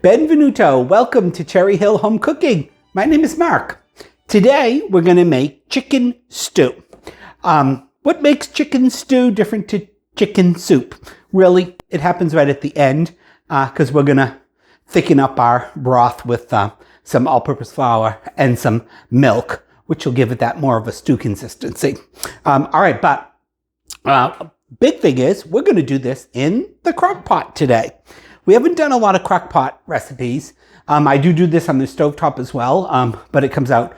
Benvenuto, welcome to Cherry Hill Home Cooking. My name is Mark. Today we're going to make chicken stew. What makes chicken stew different to chicken soup? Really, it happens right at the end because we're going to thicken up our broth with some all-purpose flour and some milk, which will give it that more of a stew consistency. All right, but big thing is we're going to do this in the crock pot today. We haven't done a lot of crock pot recipes. I do this on the stovetop as well, but it comes out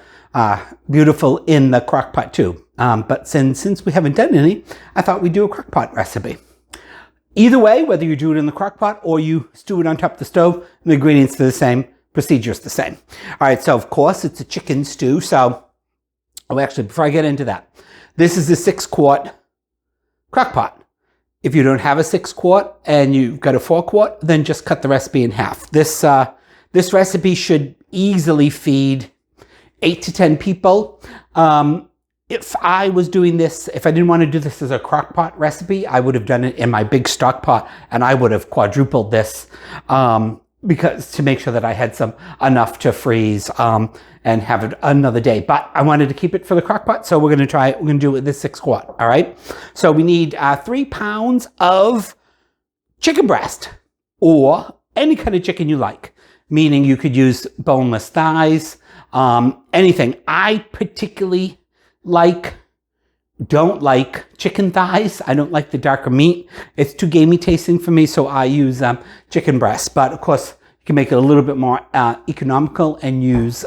beautiful in the crock pot too. But since we haven't done any, I thought we'd do a crock pot recipe. Either way, whether you do it in the crock pot or you stew it on top of the stove, the ingredients are the same, procedure's the same. All right, so of course it's a chicken stew. So, actually, before I get into that, this is a 6-quart crock pot. If you don't have a 6-quart and you've got a 4-quart, then just cut the recipe in half. This recipe should easily feed 8 to 10 people. If I was doing this, if I didn't want to do this as a crock pot recipe, I would have done it in my big stock pot and I would have quadrupled this because to make sure that I had enough to freeze and have it another day. But I wanted to keep it for the crock pot, so we're going to do it with this 6-quart. All right. So we need 3 pounds of chicken breast or any kind of chicken you like, meaning you could use boneless thighs, anything. I particularly don't like chicken thighs. I don't like the darker meat. It's too gamey tasting for me, so I use chicken breast. But of course, you can make it a little bit more economical and use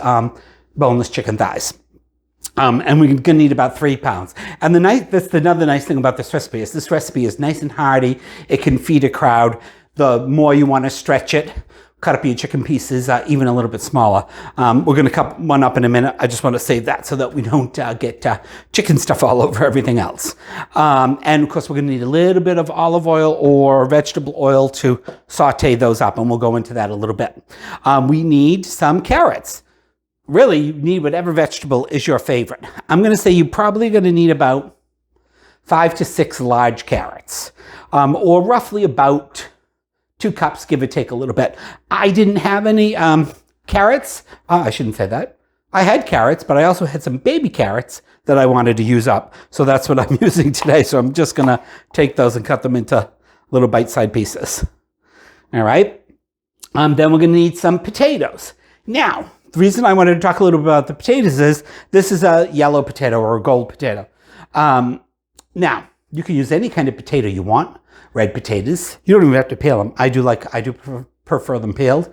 boneless chicken thighs. And we're going to need about 3 pounds. And that's another nice thing about this recipe is nice and hearty. It can feed a crowd. The more you want to stretch it, cut up your chicken pieces even a little bit smaller. We're going to cut one up in a minute. I just want to save that so that we don't get chicken stuff all over everything else. And of course, we're going to need a little bit of olive oil or vegetable oil to saute those up, and we'll go into that a little bit. We need some carrots. Really, you need whatever vegetable is your favorite. I'm going to say you're probably going to need about 5 to 6 large carrots, or roughly about 2 cups, give or take a little bit. I didn't have any carrots. I shouldn't say that. I had carrots, but I also had some baby carrots that I wanted to use up. So that's what I'm using today. So I'm just going to take those and cut them into little bite-sized pieces. All right. Then we're going to need some potatoes. Now, the reason I wanted to talk a little bit about the potatoes is this is a yellow potato or a gold potato. Now, you can use any kind of potato you want. Red potatoes. You don't even have to peel them. I do prefer them peeled.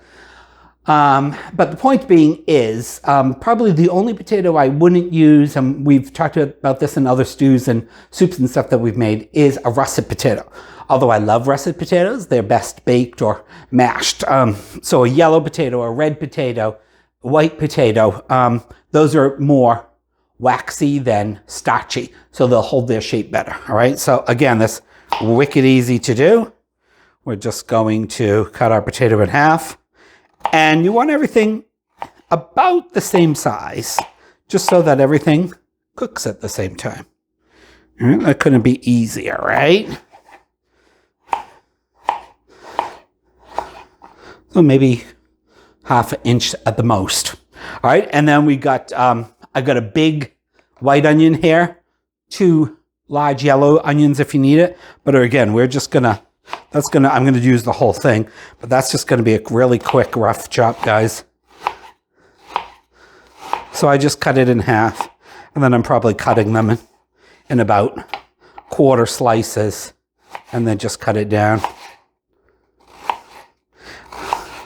But the point being is probably the only potato I wouldn't use, and we've talked about this in other stews and soups and stuff that we've made, is a russet potato. Although I love russet potatoes, they're best baked or mashed. So a yellow potato, a red potato, white potato, those are more waxy than starchy. So they'll hold their shape better. All right. So again, this wicked easy to do. We're just going to cut our potato in half. And you want everything about the same size, just so that everything cooks at the same time. All right, that couldn't be easier, right? So maybe 1/2 inch at the most. All right, and then we got, I got a big white onion here, 2 large yellow onions if you need it. But again, I'm going to use the whole thing, but that's just going to be a really quick, rough chop, guys. So I just cut it in half, and then I'm probably cutting them in about 1/4 slices, and then just cut it down.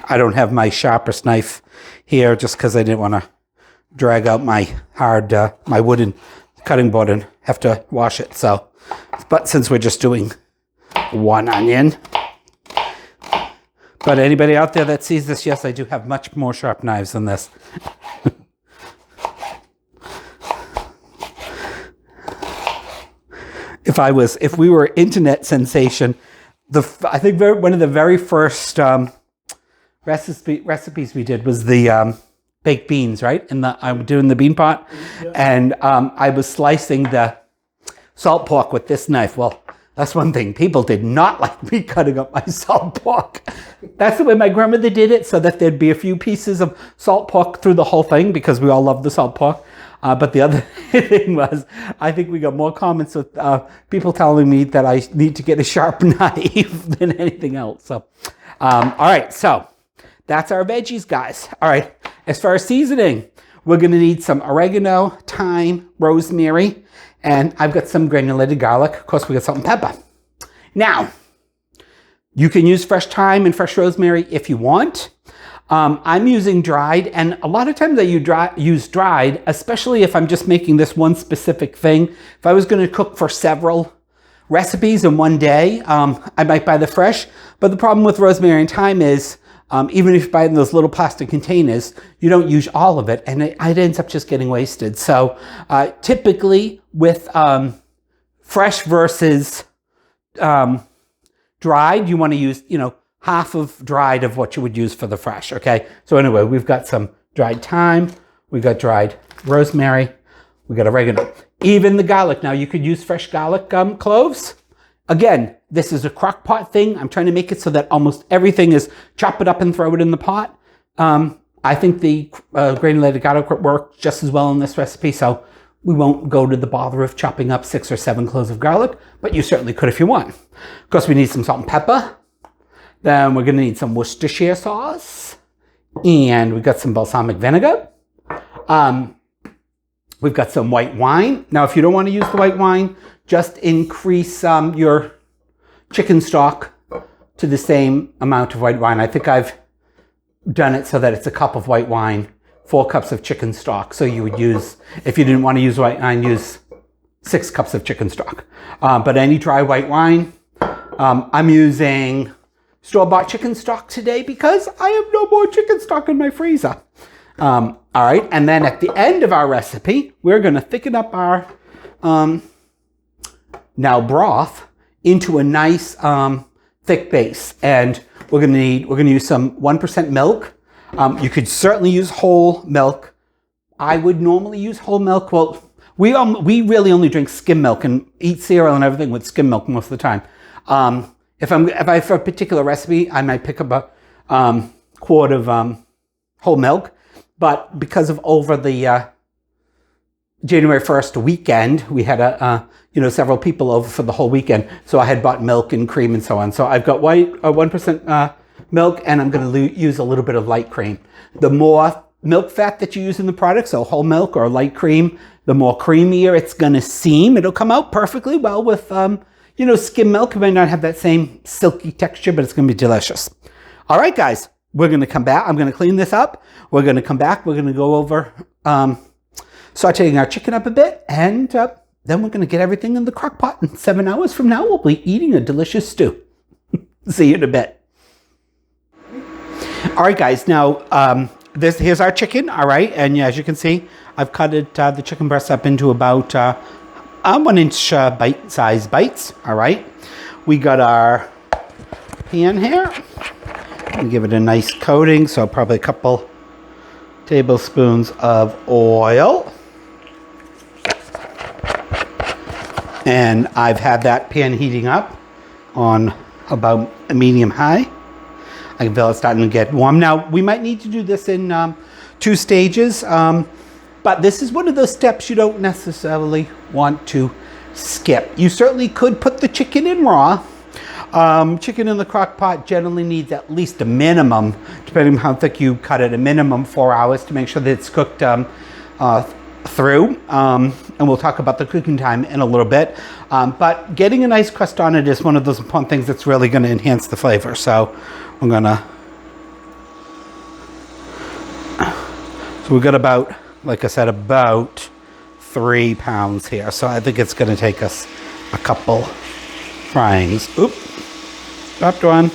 I don't have my sharpest knife here just because I didn't want to drag out my my wooden cutting board and have to wash it. So, but since we're just doing 1 onion, but anybody out there that sees this, yes, I do have much more sharp knives than this. If we were internet sensation, I think one of the very first recipes we did was the baked beans, right? I'm doing the bean pot, and I was slicing the salt pork with this knife. Well, That's one thing. People did not like me cutting up my salt pork. That's the way my grandmother did it, so that there'd be a few pieces of salt pork through the whole thing, because we all love the salt pork. But the other thing was, I think we got more comments with people telling me that I need to get a sharp knife than anything else. So, all right, so that's our veggies, guys. All right, as far as seasoning, we're going to need some oregano, thyme, rosemary, and I've got some granulated garlic. Of course, we got salt and pepper. Now, you can use fresh thyme and fresh rosemary if you want. I'm using dried, and a lot of times I use dried, especially if I'm just making this one specific thing. If I was going to cook for several recipes in one day, I might buy the fresh. But the problem with rosemary and thyme is, even if you buy in those little plastic containers, you don't use all of it, and it ends up just getting wasted. So typically with fresh versus dried, you want to use, half of dried of what you would use for the fresh, okay? So anyway, we've got some dried thyme, we've got dried rosemary, we've got oregano. Even the garlic. Now, you could use fresh garlic cloves. Again, this is a crock pot thing. I'm trying to make it so that almost everything is chop it up and throw it in the pot. I think the granulated garlic works just as well in this recipe, so we won't go to the bother of chopping up 6 or 7 cloves of garlic, but you certainly could if you want. Of course, we need some salt and pepper. Then we're going to need some Worcestershire sauce, and we've got some balsamic vinegar. We've got some white wine. Now, if you don't want to use the white wine, just increase your chicken stock to the same amount of white wine. I think I've done it so that it's a cup of white wine, 4 cups of chicken stock. So you would use, if you didn't want to use white wine, use 6 cups of chicken stock. But any dry white wine, I'm using store-bought chicken stock today because I have no more chicken stock in my freezer. All right, and then at the end of our recipe, we're going to thicken up our now broth into a nice thick base, and we're going to use some 1% milk. You could certainly use whole milk. I would normally use whole milk. Well, we really only drink skim milk and eat cereal and everything with skim milk most of the time. If I for a particular recipe, I might pick up a quart of whole milk. But because of over the January 1st weekend, we had several people over for the whole weekend. So I had bought milk and cream and so on. So I've got 1% milk, and I'm going to use a little bit of light cream. The more milk fat that you use in the product, so whole milk or light cream, the more creamier it's going to seem. It'll come out perfectly well with skim milk. It may not have that same silky texture, but it's going to be delicious. All right, guys, we're going to come back. I'm going to clean this up. We're going to come back. We're going to go over sauteing our chicken up a bit, and then we're going to get everything in the crock pot. And 7 hours from now, we'll be eating a delicious stew. See you in a bit. All right, guys. Now, here's our chicken. All right, and as you can see, I've cut the chicken breast up into about 1-inch bite-sized bites. All right, we got our pan here. And give it a nice coating, so probably a couple tablespoons of oil. And I've had that pan heating up on about a medium high. I can feel it starting to get warm. Now, we might need to do this in 2 stages, but this is one of those steps you don't necessarily want to skip. You certainly could put the chicken in raw. Chicken in the crock pot generally needs at least a minimum, depending on how thick you cut it, a minimum 4 hours to make sure that it's cooked through. And we'll talk about the cooking time in a little bit. But getting a nice crust on it is one of those important things that's really going to enhance the flavor. So we're going to... So we've got about, like I said, about 3 pounds here. So I think it's going to take us a couple fryings. Oop. Dropped one.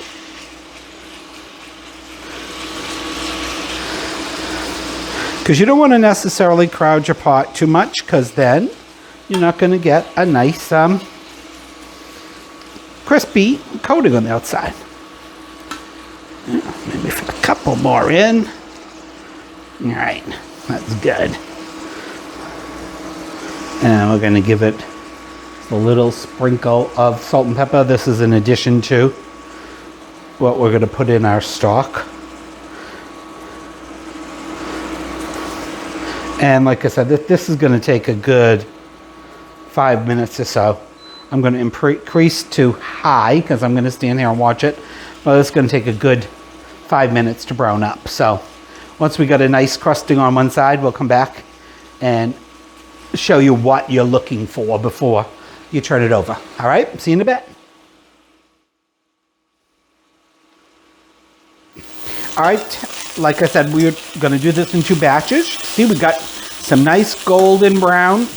Because you don't want to necessarily crowd your pot too much, because then you're not going to get a nice crispy coating on the outside. Maybe fit a couple more in. All right, that's good. And we're going to give it a little sprinkle of salt and pepper. This is in addition to what we're going to put in our stock. And like I said, this is going to take a good 5 minutes or so. I'm going to increase to high because I'm going to stand here and watch it. Well, it's going to take a good 5 minutes to brown up. So once we got a nice crusting on one side, we'll come back and show you what you're looking for before you turn it over. All right, see you in a bit. All right, like I said, we're going to do this in 2 batches. See, we got some nice golden brown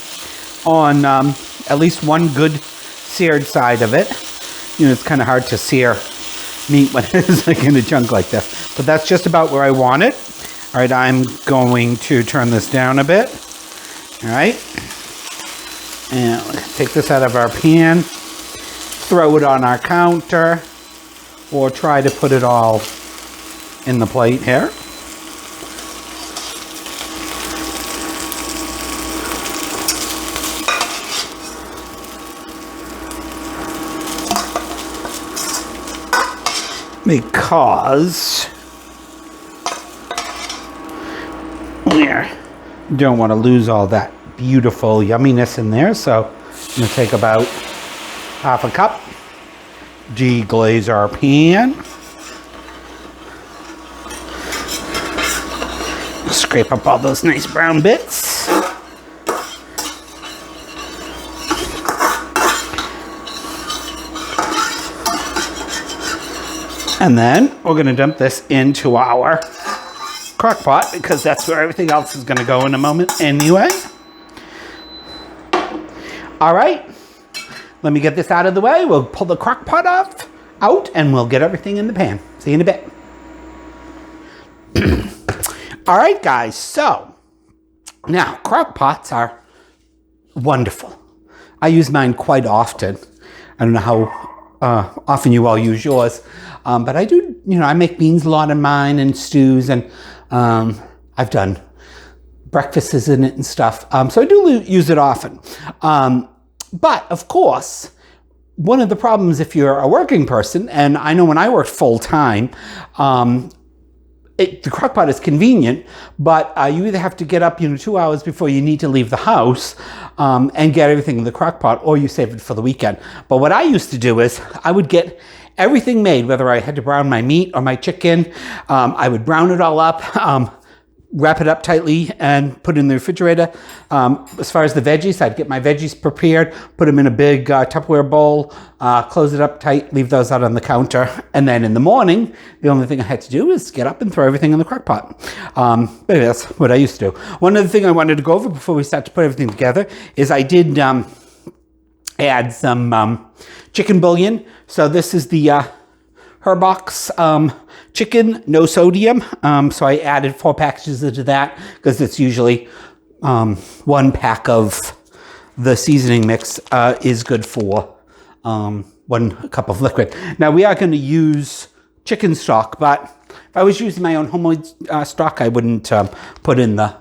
on at least one good seared side of it. You know, it's kind of hard to sear meat when it's like in a chunk like this, but that's just about where I want it. All right, I'm going to turn this down a bit. All right, and take this out of our pan, throw it on our counter, or try to put it all in the plate here. Because we don't want to lose all that beautiful yumminess in there, so I'm going to take about half a cup, deglaze our pan, scrape up all those nice brown bits. And then we're going to dump this into our crock pot because that's where everything else is going to go in a moment anyway. All right, let me get this out of the way. We'll pull the crock pot out and we'll get everything in the pan. See you in a bit. All right, guys, so now crock pots are wonderful. I use mine quite often. I don't know how often you all use yours, but I do, you know, I make beans a lot in mine and stews, and I've done breakfasts in it and stuff. So I do use it often. But of course, one of the problems if you're a working person, and I know when I worked full time, the crock pot is convenient, but you either have to get up, 2 hours before you need to leave the house and get everything in the crock pot, or you save it for the weekend. But what I used to do is I would get everything made, whether I had to brown my meat or my chicken. I would brown it all up, wrap it up tightly, and put it in the refrigerator. As far as the veggies, I'd get my veggies prepared, put them in a big Tupperware bowl, close it up tight, leave those out on the counter. And then in the morning, the only thing I had to do is get up and throw everything in the crock pot. But anyway, that's what I used to do. One other thing I wanted to go over before we start to put everything together is I did add some chicken bouillon. So this is the Herbox chicken, no sodium. So I added 4 packages into that because it's usually 1 pack of the seasoning mix is good for 1 cup of liquid. Now we are going to use chicken stock, but if I was using my own homemade stock, I wouldn't put in the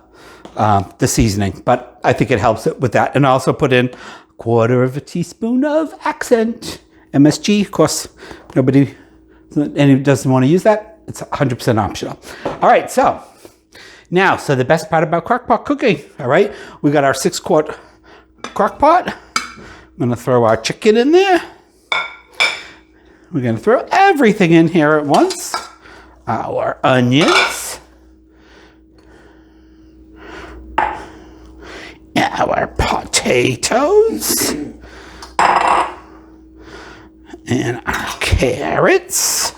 seasoning, but I think it helps it with that. And I also put in 1/4 teaspoon of accent MSG. Of course, nobody doesn't want to use that. It's 100% optional. All right, so now, the best part about crock pot cooking, all right? We got our 6-quart crock pot. I'm gonna throw our chicken in there. We're gonna throw everything in here at once. Our onions. Our potatoes. And our carrots.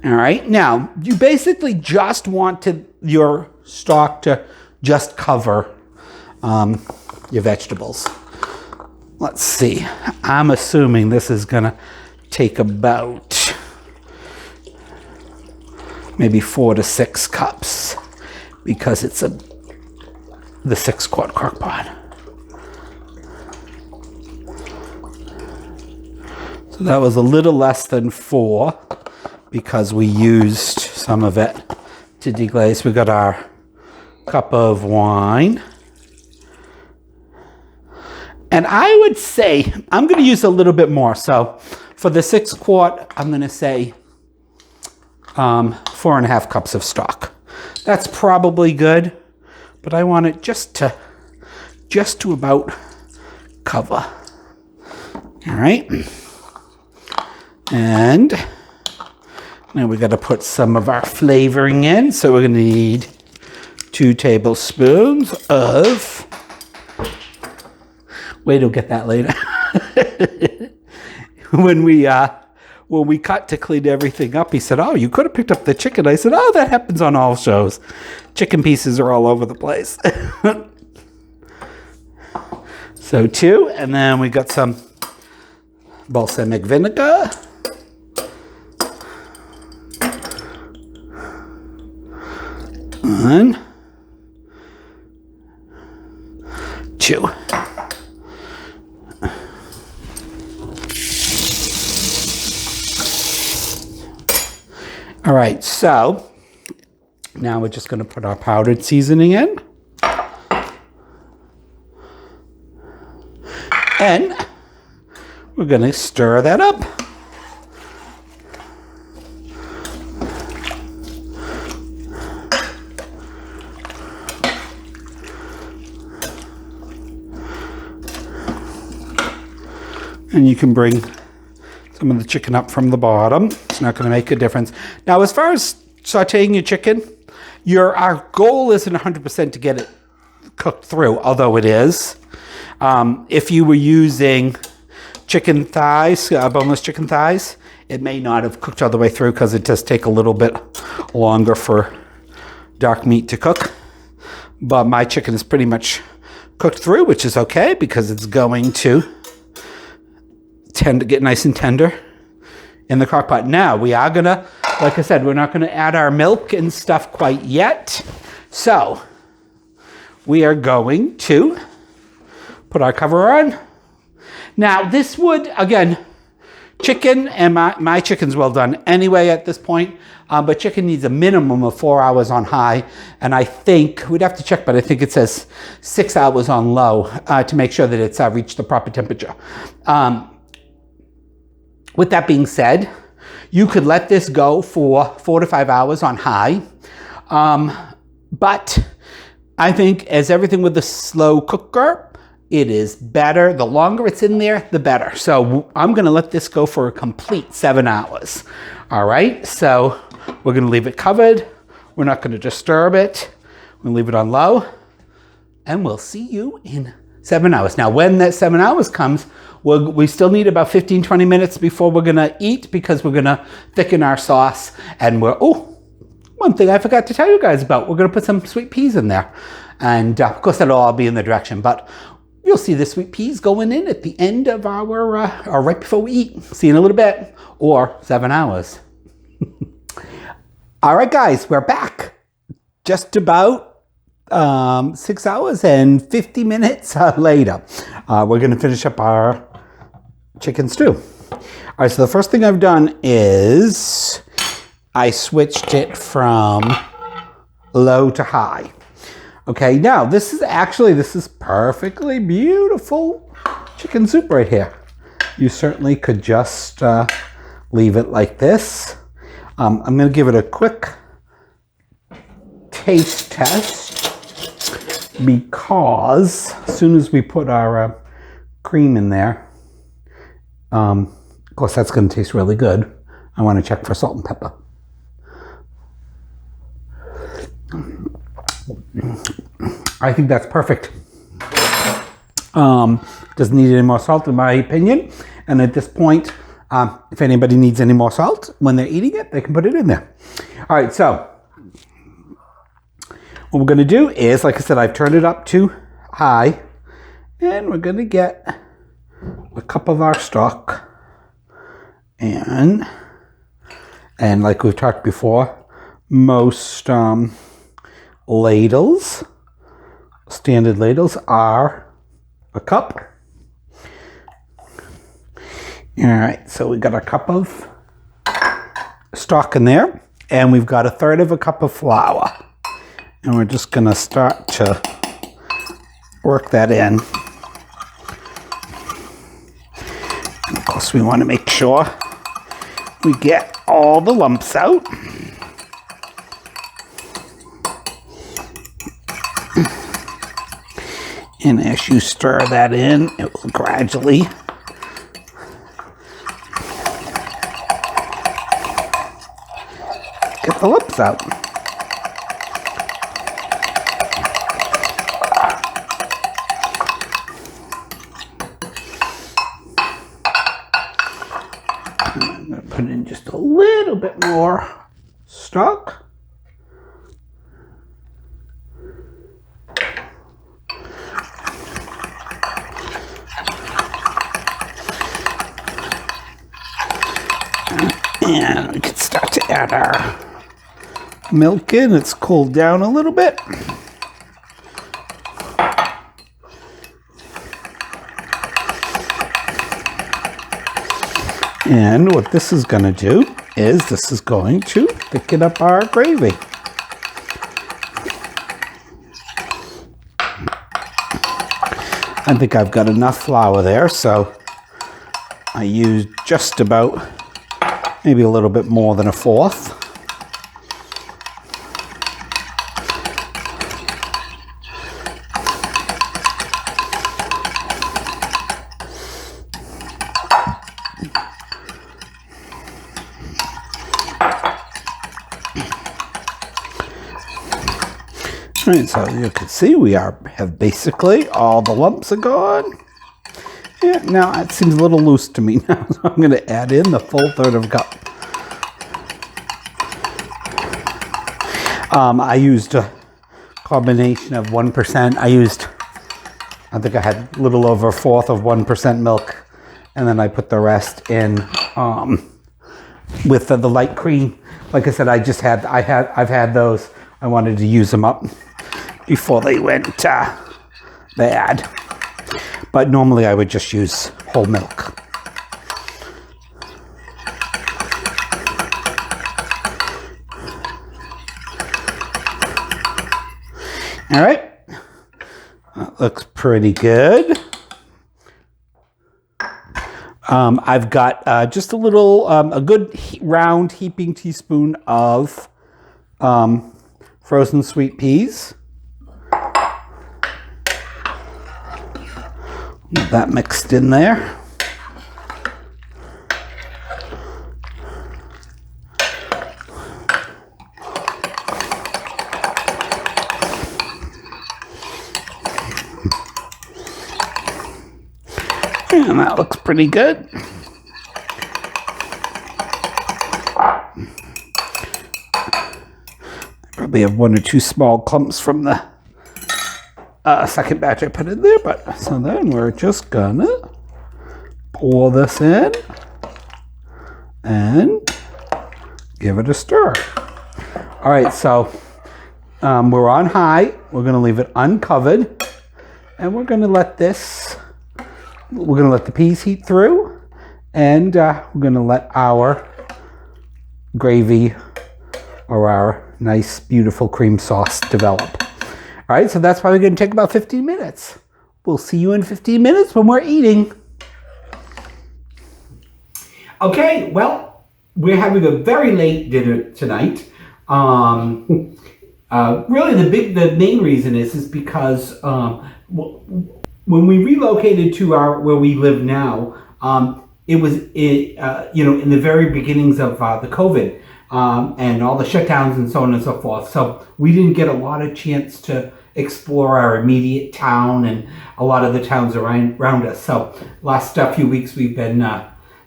All right, now you basically just want your stock to just cover your vegetables. Let's see, I'm assuming this is gonna take about maybe 4 to 6 cups because it's the 6-quart crock pot. So that was a little less than 4 because we used some of it to deglaze. We got our cup of wine. And I would say I'm going to use a little bit more. So for the 6 quart, I'm going to say 4.5 cups of stock. That's probably good, but I want it just to about cover. All right. And now we got to put some of our flavoring in. So we're going to need 2 tablespoons of, wait, we'll get that later. When we cut to clean everything up, he said, oh, you could have picked up the chicken. I said, oh, that happens on all shows. Chicken pieces are all over the place. So 2, and then we got some balsamic vinegar. One, 2. All right, so now we're just going to put our powdered seasoning in. And we're going to stir that up. And you can bring some of the chicken up from the bottom. It's not going to make a difference. Now, as far as sauteing your chicken, our goal isn't 100% to get it cooked through, although it is. If you were using chicken thighs, boneless chicken thighs, it may not have cooked all the way through because it does take a little bit longer for dark meat to cook. But my chicken is pretty much cooked through, which is okay because it's going to tend to get nice and tender in the crock pot. Now, we are going to, like I said, we're not going to add our milk and stuff quite yet. So, we are going to put our cover on. Now, this would, again, chicken, and my chicken's well done anyway at this point, but chicken needs a minimum of 4 hours on high, and I think, we'd have to check, but I think it says 6 hours on low to make sure that it's reached the proper temperature. With that being said, you could let this go for 4 to 5 hours on high, but I think as everything with the slow cooker, it is better. The longer it's in there, the better. So I'm going to let this go for a complete 7 hours. All right, so we're going to leave it covered. We're not going to disturb it. We'll leave it on low, and we'll see you in 7 hours. Now, when that 7 hours comes, we still need about 15-20 minutes before we're going to eat because we're going to thicken our sauce. And one thing I forgot to tell you guys about, we're going to put some sweet peas in there. And of course, that'll all be in the direction, but you'll see the sweet peas going in at the end of our, or right before we eat. See you in a little bit, or 7 hours. All right, guys, we're back. Just about 6 hours and 50 minutes later. We're going to finish up our chicken stew. All right, so the first thing I've done is I switched it from low to high. Okay, now this is perfectly beautiful chicken soup right here. You certainly could just leave it like this. I'm going to give it a quick taste test because as soon as we put our cream in there, of course that's going to taste really good. I want to check for salt and pepper. I think that's perfect. Doesn't need any more salt in my opinion. And at this point, if anybody needs any more salt when they're eating it, they can put it in there. All right, so what we're going to do is, like I said, I've turned it up to high, and we're going to get a cup of our stock, and like we've talked before, most ladles, standard ladles, are a cup. All right, so we got a cup of stock in there, and we've got 1/3 of a cup of flour. And we're just gonna start to work that in. course, we want to make sure we get all the lumps out. And as you stir that in, it will gradually get the lumps out. I'm going to put in just a little bit more stock. And we can start to add our milk in. It's cooled down a little bit. And what this is going to do is this is going to thicken up our gravy. I think I've got enough flour there, so I used just about maybe a little bit more than a fourth. All right, so you can see we have basically all the lumps are gone. Yeah, now it seems a little loose to me now, so I'm going to add in the full third of a cup. I used a combination of 1%. I think I had a little over a fourth of 1% milk, and then I put the rest in with the light cream. Like I said, I've had those. I wanted to use them up before they went bad. But normally I would just use whole milk. All right, that looks pretty good. I've got just a little, a good round heaping teaspoon of frozen sweet peas. Get that mixed in there. And that looks pretty good. I probably have one or two small clumps from the second batch I put in there, but so then we're just gonna pour this in and give it a stir. All right, so we're on high. We're gonna leave it uncovered, and we're gonna let the peas heat through, and we're gonna let our gravy or our nice, beautiful cream sauce develop. All right, so that's probably going to take about 15 minutes. We'll see you in 15 minutes when we're eating. Okay, well, we're having a very late dinner tonight. Really, the main reason is because when we relocated to where we live now, it was in the very beginnings of the COVID and all the shutdowns and so on and so forth. So we didn't get a lot of chance to explore our immediate town and a lot of the towns around us. So last few weeks we've been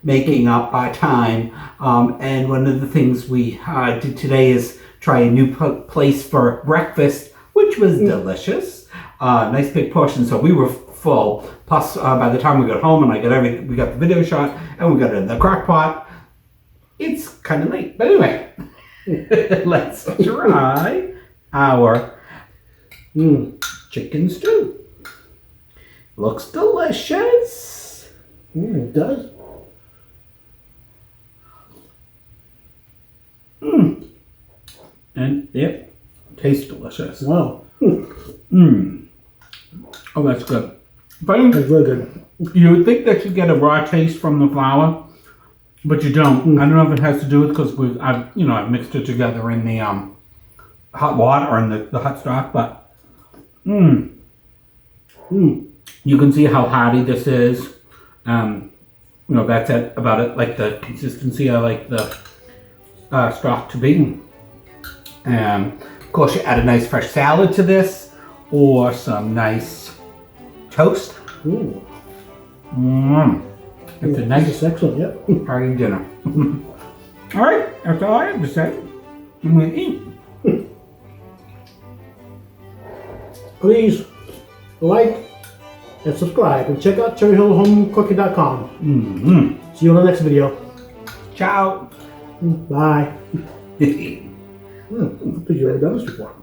making up our time. And one of the things we did today is try a new place for breakfast, which was delicious. Nice big portion, so we were full. Plus, by the time we got home and I got everything, we got the video shot and we got it in the crock pot. It's kind of late, but anyway, let's try our chicken stew. Looks delicious. It does. And it tastes delicious. Wow. Oh, that's good. But It's really good. you would think that you get a raw taste from the flour, but you don't. I don't know if it has to do with because I've mixed it together in the hot water or in the hot stock, but you can see how hearty this is. That's about it. Like the consistency, I like the stock to be. Of course, you add a nice fresh salad to this, or some nice toast. Ooh. It's a nice, excellent. Yep. hearty dinner. All right, that's all I have to say. I'm gonna eat. Please like and subscribe and check out cherryhillhomecooking.com. See you on the next video. Ciao. Bye. I think you've ever done this before.